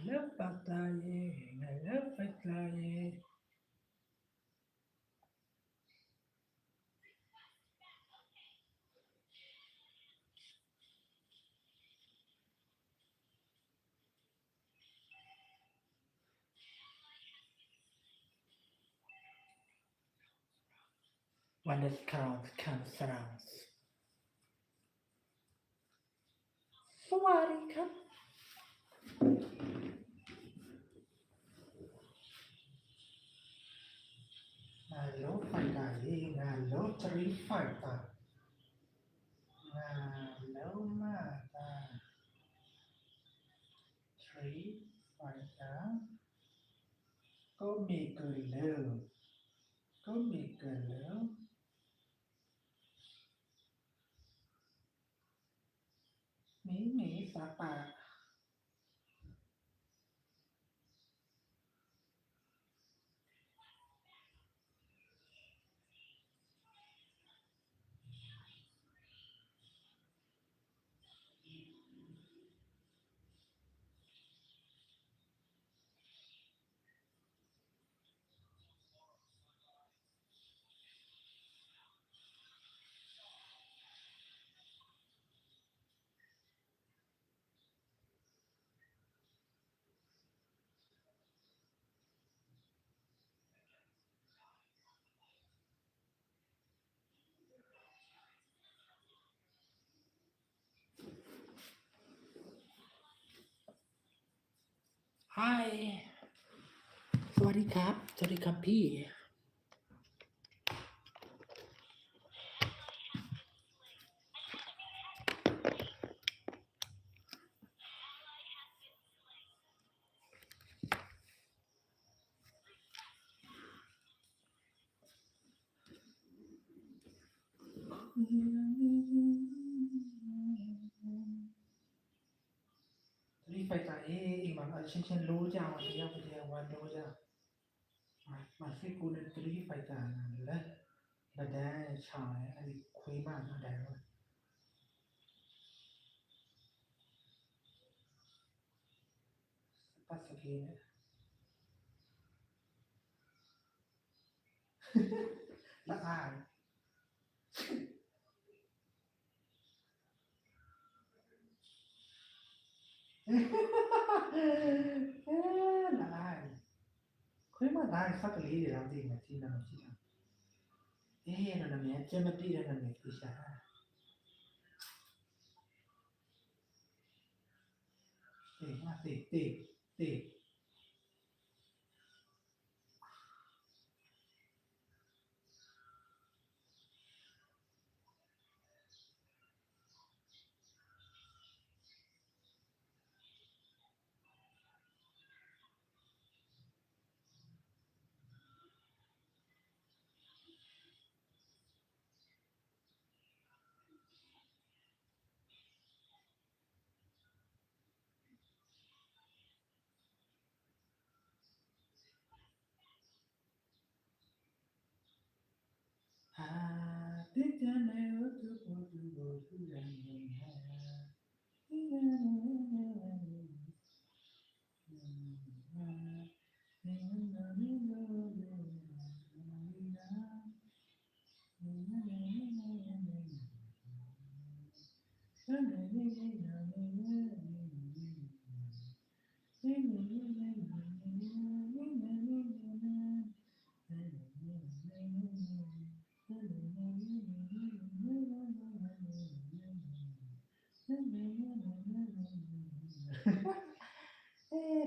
love pataye, I love pataye. When it comes around. Sawadee cup. Hello, pataye, hello, three fighter. Hello, mata. Three fighter. Go make a love. Go make a love. Me, Sapa. Hi สวัสดีครับพี่รีไฟจ่ายอีกมันฉันรู้จังวันนี้วันรู้จังมาสิกูนึกรีไฟจ่ายแล้วบัดได้ชายไอ้คุยมากมาได้ว่าปัสสกีเนี่ยละอายละอายคุยมาได้สักลีเดี๋ยวเราดีนะที่นั่นที่นั่นนั่นเนี่ยเจ้ามาตีนั่นเนี่ยคือใช่ตี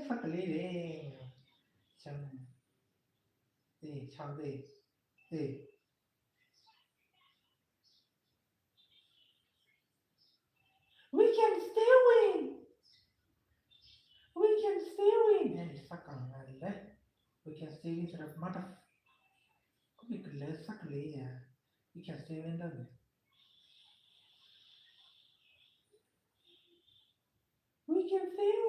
Fuck lady. Chang. Chang. We can still win. And fuck on that. We can still win sort of mother. We could let fuck lady. We can still win them. We can still